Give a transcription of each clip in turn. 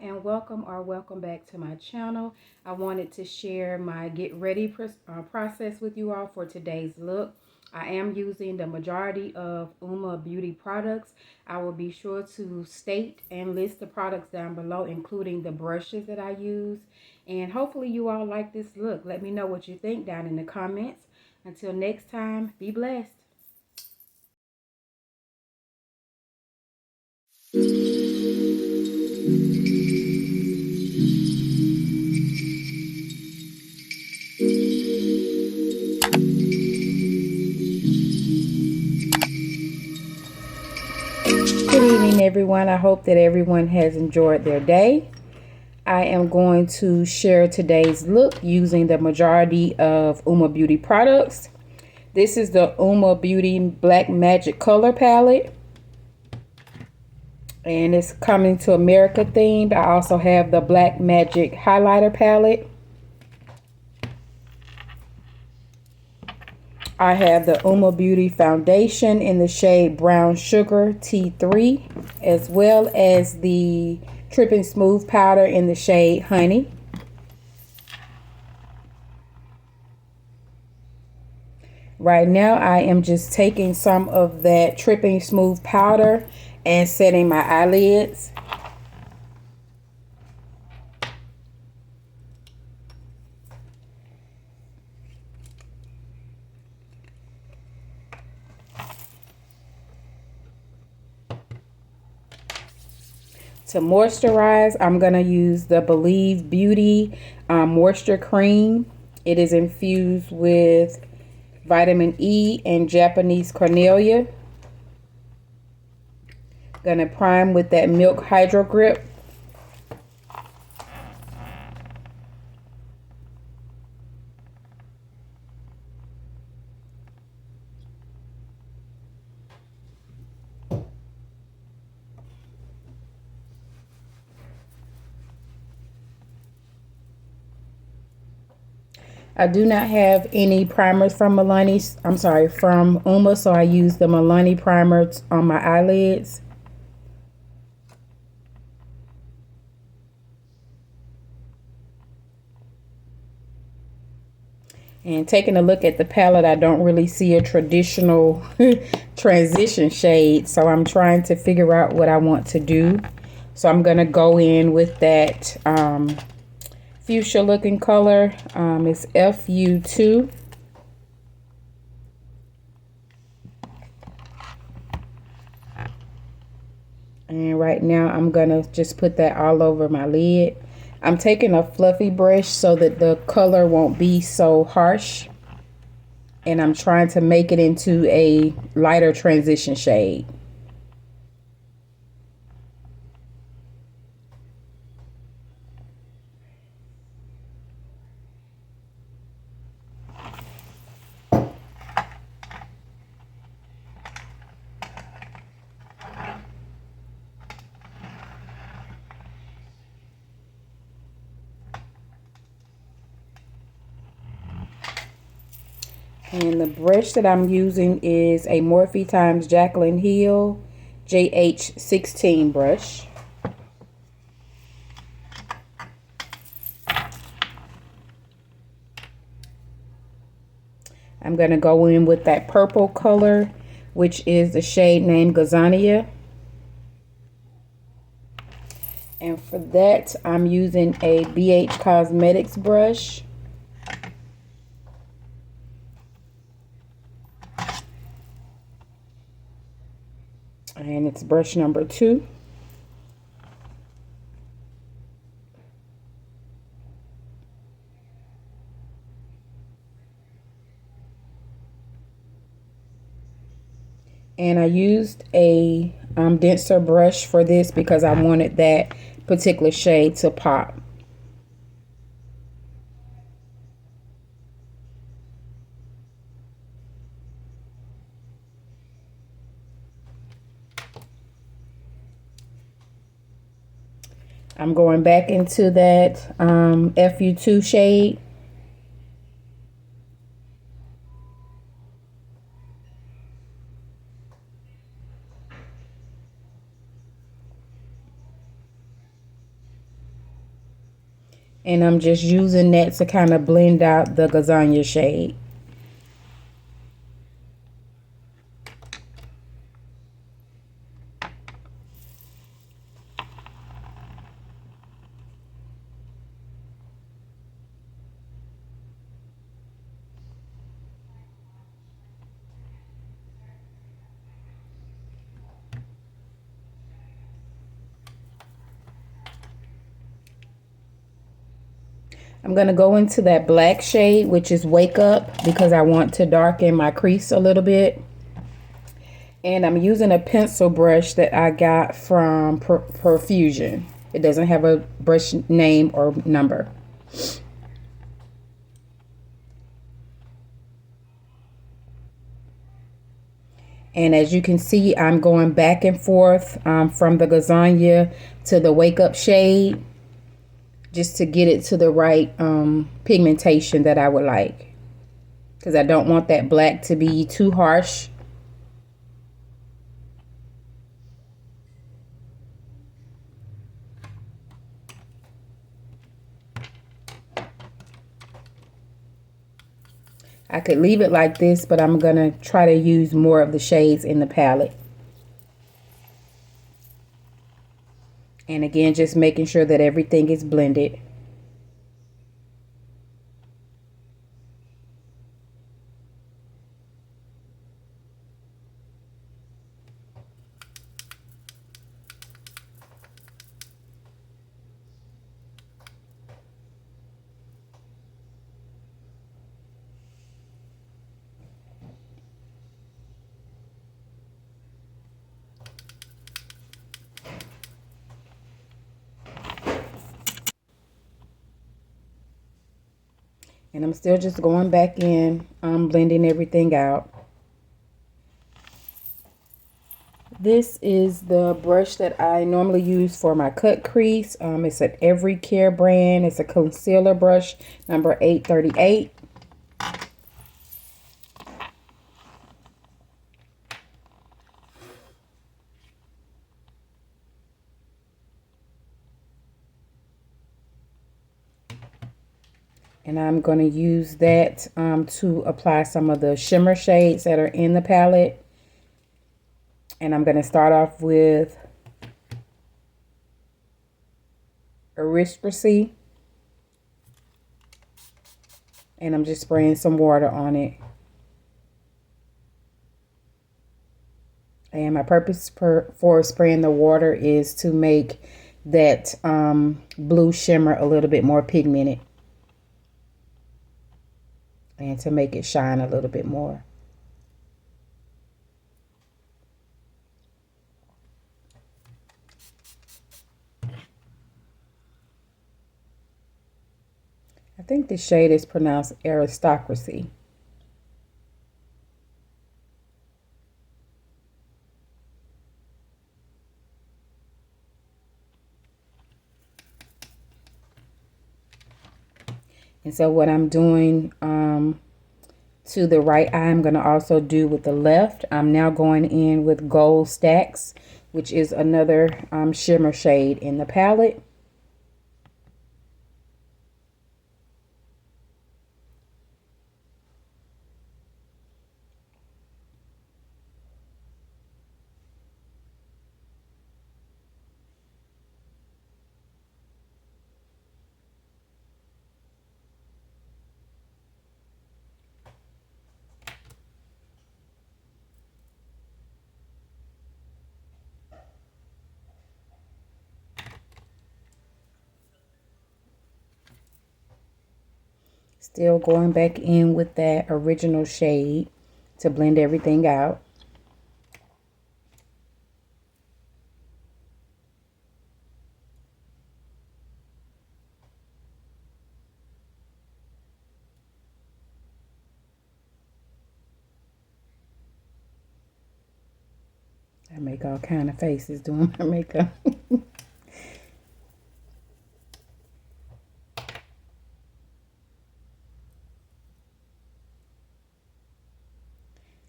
and welcome back to my channel. I wanted to share my get ready process with you all for today's look. I am using the majority of Uoma Beauty products. I will be sure to state and list the products down below, including the brushes that I use. And hopefully you all like this look. Let me know what you think down in the comments. Until next time, be blessed. Good evening, everyone. I hope that everyone has enjoyed their day. I am going to share today's look using the majority of Uoma Beauty products. This is the Uoma Beauty Black Magic Color Palette. And it's coming to America themed. I also have the Black Magic Highlighter Palette. I have the Uoma Beauty Foundation in the shade Brown Sugar T3, as well as the Trippin Smooth Powder in the shade Honey. Right now, I am just taking some of that Trippin Smooth Powder and setting my eyelids. To moisturize, I'm going to use the Believe Beauty Moisture Cream. It is infused with vitamin E and Japanese Cornelia. Gonna prime with that Milk Hydro Grip. I do not have any primers from Milani. I'm sorry, from Uoma, so I use the Milani primer on my eyelids. And taking a look at the palette, I don't really see a traditional transition shade, so I'm trying to figure out what I want to do. So I'm gonna go in with that fuchsia looking color. It's FU2. And right now I'm gonna just put that all over my lid. I'm taking a fluffy brush so that the color won't be so harsh. And I'm trying to make it into a lighter transition shade. And the brush that I'm using is a Morphe times Jaclyn Hill JH16 brush. I'm going to go in with that purple color, which is the shade named Gazania. And for that, I'm using a BH Cosmetics brush. And it's brush number 2. And I used a denser brush for this because I wanted that particular shade to pop. I'm going back into that FU2 shade. And I'm just using that to kind of blend out the Gazania shade. I'm going to go into that black shade, which is Wake Up, because I want to darken my crease a little bit. And I'm using a pencil brush that I got from Perfusion. It doesn't have a brush name or number. And as you can see, I'm going back and forth from the Gazania to the Wake Up shade, just to get it to the right pigmentation that I would like, because I don't want that black to be too harsh. I could leave it like this, but I'm gonna try to use more of the shades in the palette. And again, just making sure that everything is blended. And I'm still just going back in, blending everything out. This is the brush that I normally use for my cut crease. It's an Every Care brand. It's a concealer brush, number 838. And I'm going to use that to apply some of the shimmer shades that are in the palette. And I'm going to start off with Aristocracy. And I'm just spraying some water on it. And my purpose for spraying the water is to make that blue shimmer a little bit more pigmented. And to make it shine a little bit more. I think the shade is pronounced Aristocracy. And so what I'm doing to the right eye, I'm going to also do with the left. I'm now going in with Gold Stacks, which is another shimmer shade in the palette. Still going back in with that original shade to blend everything out. I make all kind of faces doing my makeup.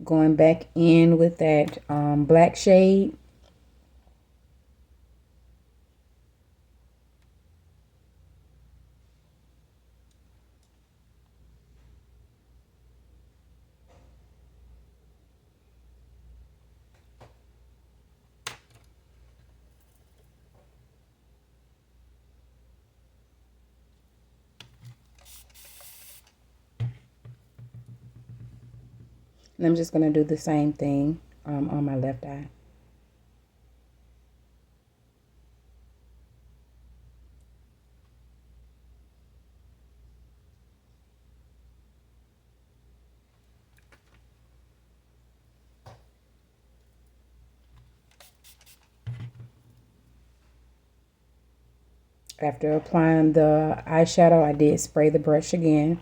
Going back in with that black shade. And I'm just going to do the same thing on my left eye. After applying the eyeshadow, I did spray the brush again.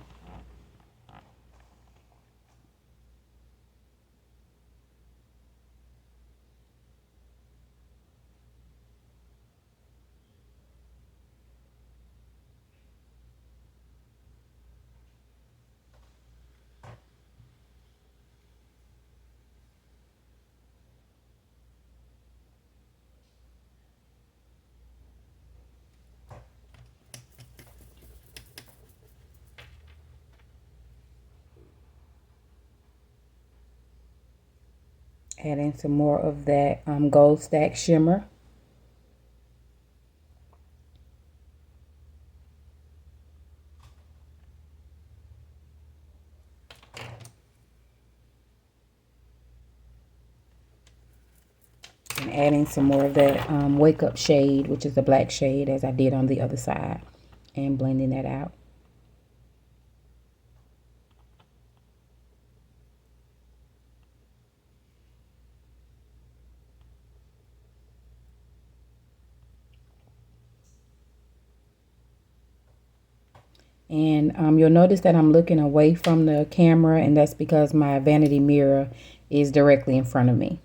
Adding some more of that Gold Stack Shimmer. And adding some more of that Wake Up shade, which is the black shade, as I did on the other side. And blending that out. And you'll notice that I'm looking away from the camera, and that's because my vanity mirror is directly in front of me.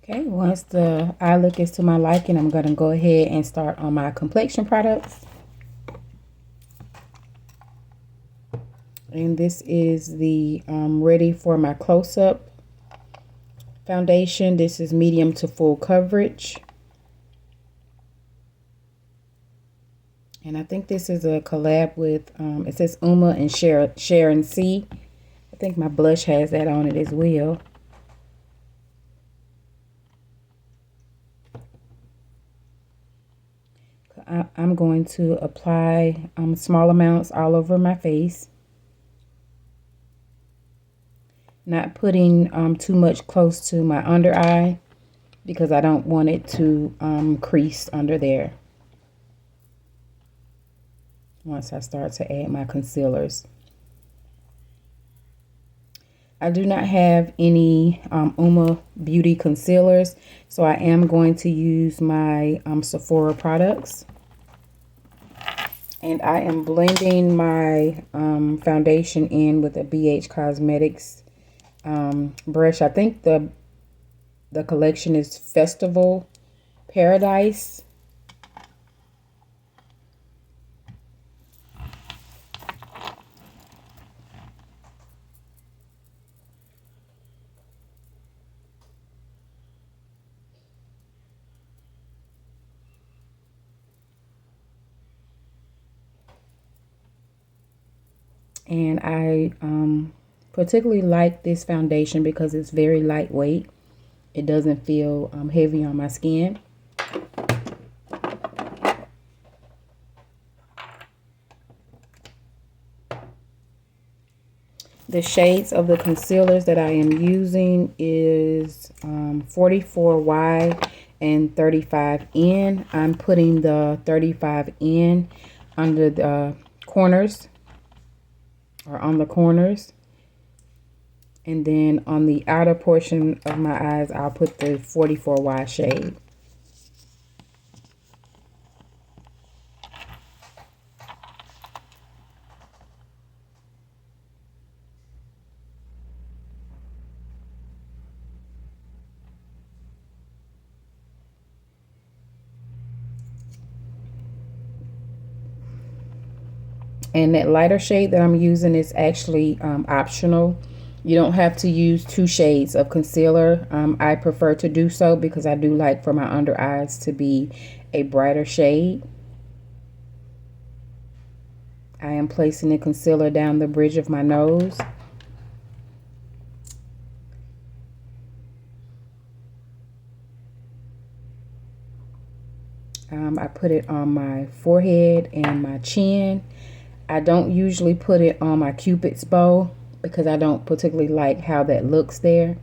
Okay, once the eye look is to my liking, I'm going to go ahead and start on my complexion products. And this is the Ready for My Close-Up foundation. This is medium to full coverage. And I think this is a collab with, it says Uoma and Sharon C. I think my blush has that on it as well. I'm going to apply small amounts all over my face. Not putting too much close to my under eye because I don't want it to crease under there once I start to add my concealers. I do not have any Uoma Beauty concealers, so I am going to use my Sephora products. And I am blending my foundation in with a BH Cosmetics brush. I think the collection is Festival Paradise. And I particularly like this foundation because it's very lightweight. It doesn't feel heavy on my skin. The shades of the concealers that I am using is 44Y and 35N. I'm putting the 35N under the corners, or on the corners. And then on the outer portion of my eyes, I'll put the 44Y shade. And that lighter shade that I'm using is actually optional. You don't have to use 2 shades of concealer. I prefer to do so because I do like for my under eyes to be a brighter shade. I am placing the concealer down the bridge of my nose. I put it on my forehead and my chin. I don't usually put it on my Cupid's bow because I don't particularly like how that looks there.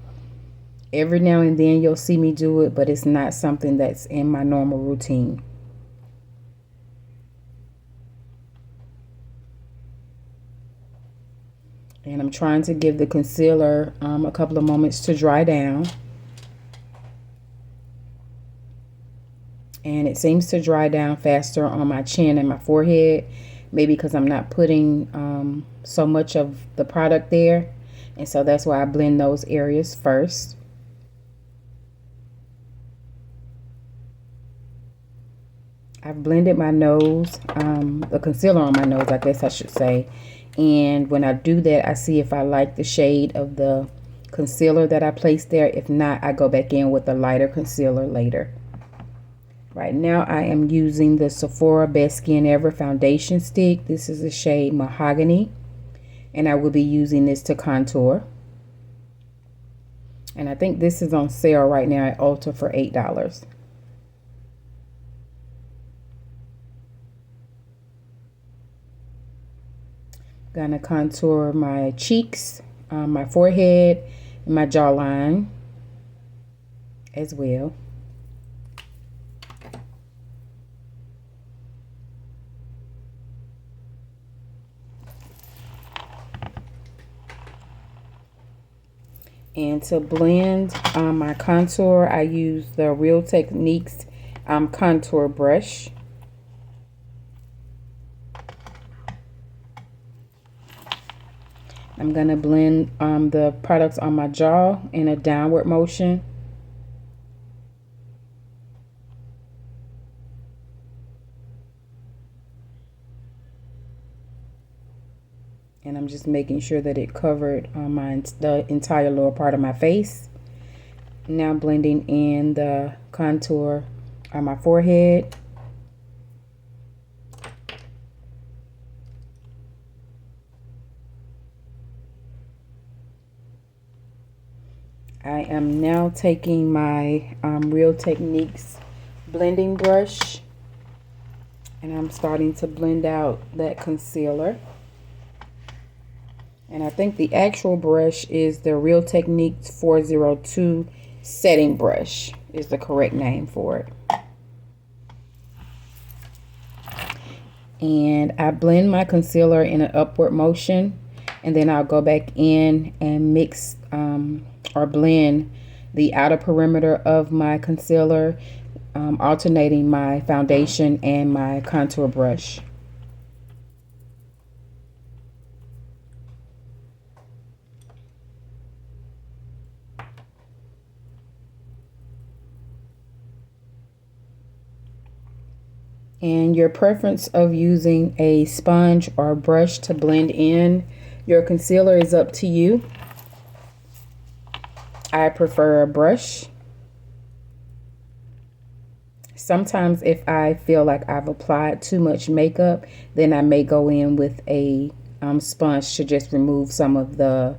Every now and then you'll see me do it, but it's not something that's in my normal routine. And I'm trying to give the concealer a couple of moments to dry down. And it seems to dry down faster on my chin and my forehead. Maybe because I'm not putting so much of the product there. And so that's why I blend those areas first. I've blended my nose, the concealer on my nose, I guess I should say. And when I do that, I see if I like the shade of the concealer that I placed there. If not, I go back in with a lighter concealer later. Right now, I am using the Sephora Best Skin Ever foundation stick. This is the shade Mahogany. And I will be using this to contour. And I think this is on sale right now at Ulta for $8. Gonna contour my cheeks, my forehead, and my jawline as well. And to blend my contour, I use the Real Techniques contour brush. I'm going to blend the products on my jaw in a downward motion. And I'm just making sure that it covered the entire lower part of my face. Now blending in the contour on my forehead. I am now taking my Real Techniques blending brush and I'm starting to blend out that concealer. And I think the actual brush is the Real Techniques 402 setting brush is the correct name for it. And I blend my concealer in an upward motion, and then I'll go back in and mix or blend the outer perimeter of my concealer, alternating my foundation and my contour brush. And your preference of using a sponge or brush to blend in your concealer is up to you. I prefer a brush. Sometimes if I feel like I've applied too much makeup, then I may go in with a sponge to just remove some of the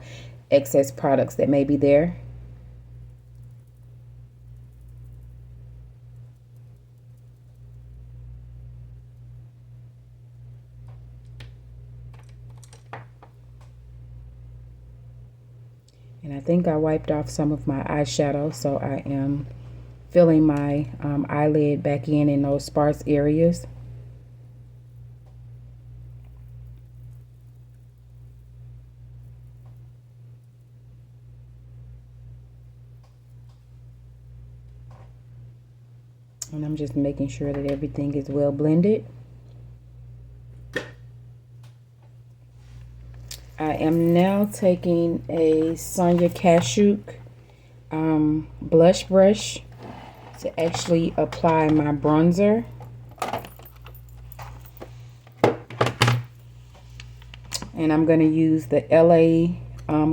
excess products that may be there. And I think I wiped off some of my eyeshadow, so I am filling my eyelid back in those sparse areas. And I'm just making sure that everything is well blended. I am now taking a Sonia Kashuk blush brush to actually apply my bronzer. And I'm going to use the LA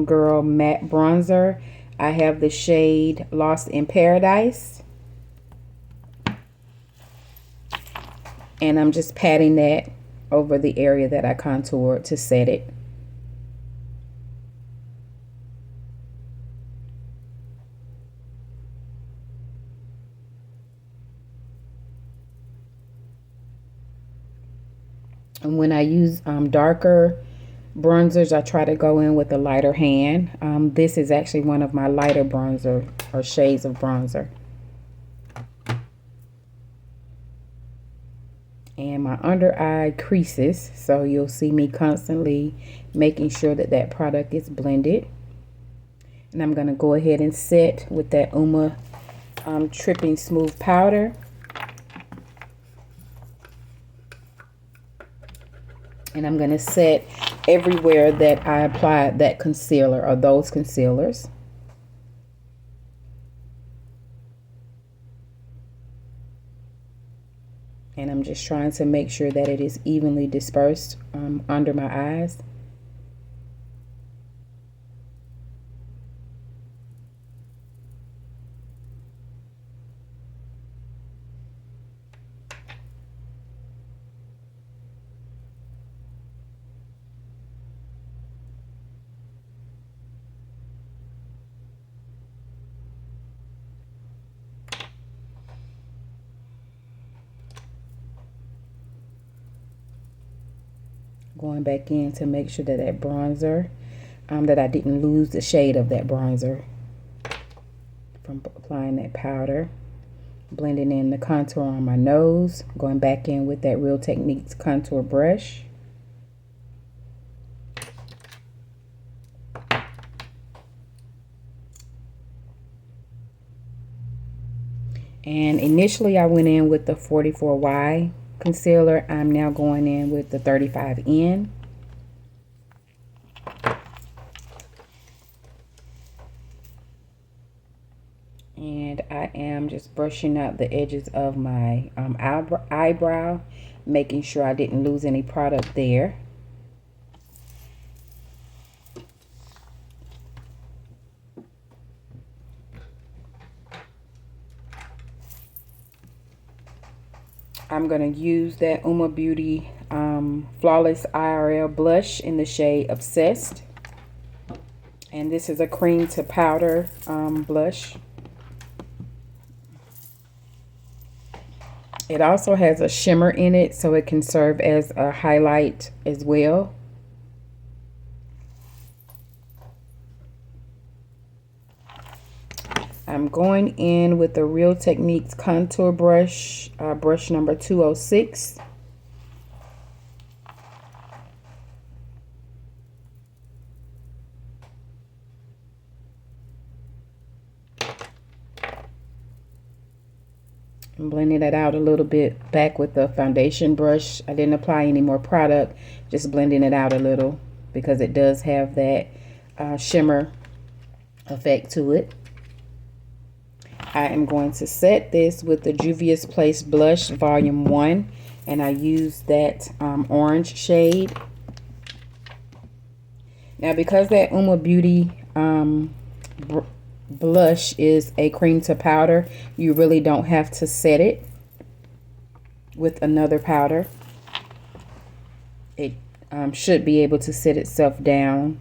Girl Matte Bronzer. I have the shade Lost in Paradise. And I'm just patting that over the area that I contoured to set it. And when I use darker bronzers, I try to go in with a lighter hand. This is actually one of my lighter bronzer or shades of bronzer. And my under eye creases, so you'll see me constantly making sure that that product is blended. And I'm going to go ahead and set with that Uoma Trippin Smooth Powder. And I'm going to set everywhere that I applied that concealer or those concealers. And I'm just trying to make sure that it is evenly dispersed under my eyes. Going back in to make sure that that bronzer, that I didn't lose the shade of that bronzer from applying that powder. Blending in the contour on my nose. Going back in with that Real Techniques contour brush. And initially I went in with the 44Y concealer. I'm now going in with the 35N. And I am just brushing out the edges of my eyebrow, making sure I didn't lose any product there. I'm going to use that Uoma Beauty Flawless IRL blush in the shade Obsessed. And this is a cream to powder blush. It also has a shimmer in it, so it can serve as a highlight as well. I'm going in with the Real Techniques contour brush, brush number 206. I'm blending that out a little bit back with the foundation brush. I didn't apply any more product, just blending it out a little because it does have that shimmer effect to it. I am going to set this with the Juvia's Place Blush Volume 1, and I use that orange shade. Now, because that Uoma Beauty blush is a cream to powder, you really don't have to set it with another powder. It should be able to set itself down,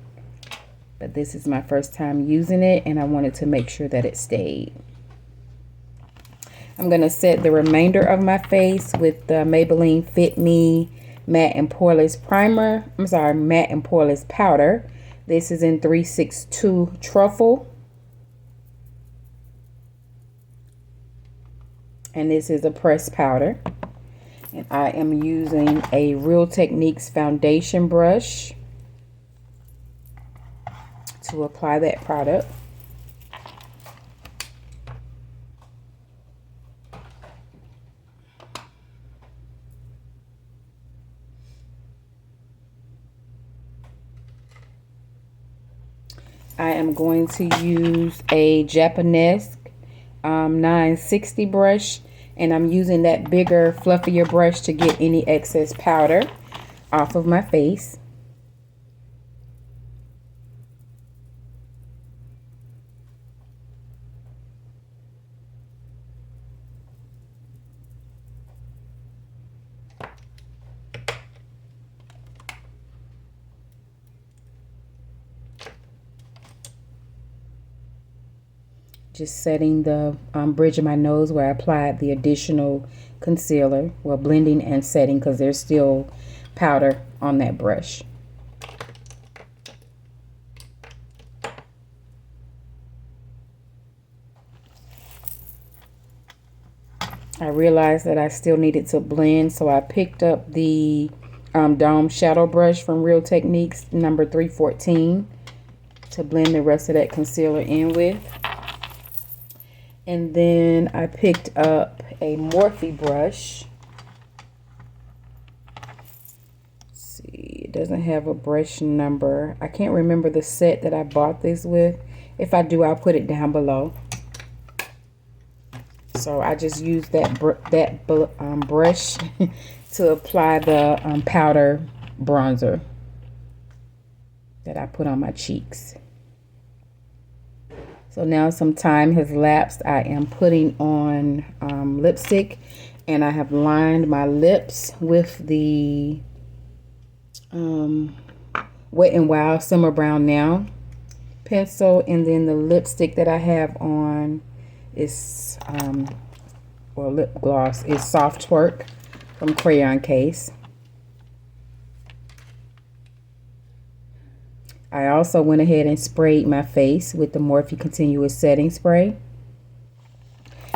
but this is my first time using it, and I wanted to make sure that it stayed. I'm going to set the remainder of my face with the Maybelline Fit Me Matte and Poreless Primer. I'm sorry, Matte and Poreless Powder. This is in 362 Truffle. And this is a pressed powder. And I am using a Real Techniques foundation brush to apply that product. I am going to use a Japanese 960 brush, and I'm using that bigger, fluffier brush to get any excess powder off of my face. Just setting the bridge of my nose where I applied the additional concealer. Well, blending and setting because there's still powder on that brush. I realized that I still needed to blend, so I picked up the Dome Shadow Brush from Real Techniques number 314 to blend the rest of that concealer in with. And then I picked up a Morphe brush. Let's see, it doesn't have a brush number. I can't remember the set that I bought this with. If I do, I'll put it down below. So I just used that brush to apply the powder bronzer that I put on my cheeks. So now some time has lapsed. I am putting on lipstick, and I have lined my lips with the Wet n Wild Simmer Brown Now pencil, and then the lipstick that I have on is or lip gloss is Soft Twerk from Crayon case. I also went ahead and sprayed my face with the Morphe Continuous Setting Spray.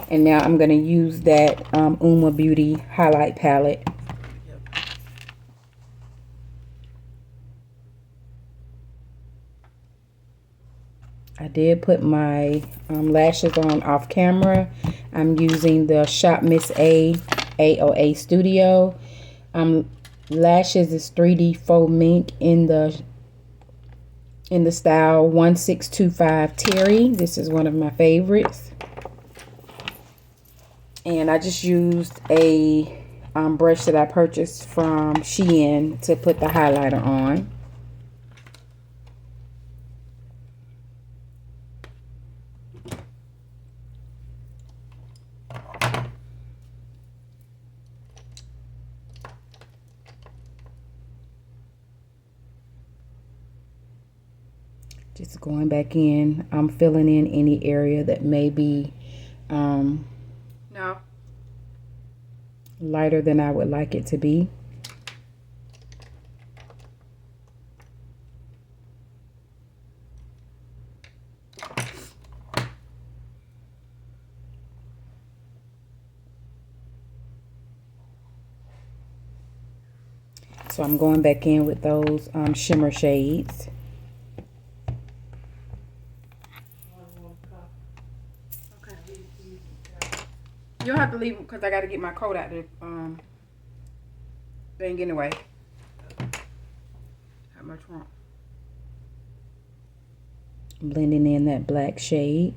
And now I'm going to use that Uoma Beauty highlight palette. I did put my lashes on off camera. I'm using the Shop Miss A AOA Studio. Lashes is 3D faux mink in the style 1625 Terry. This is one of my favorites. And I just used a brush that I purchased from Shein to put the highlighter on. Just going back in, I'm filling in any area that may be lighter than I would like it to be. So I'm going back in with those shimmer shades. You'll have to leave because I got to get my coat out there. Thing anyway. How much wrong? Blending in that black shade.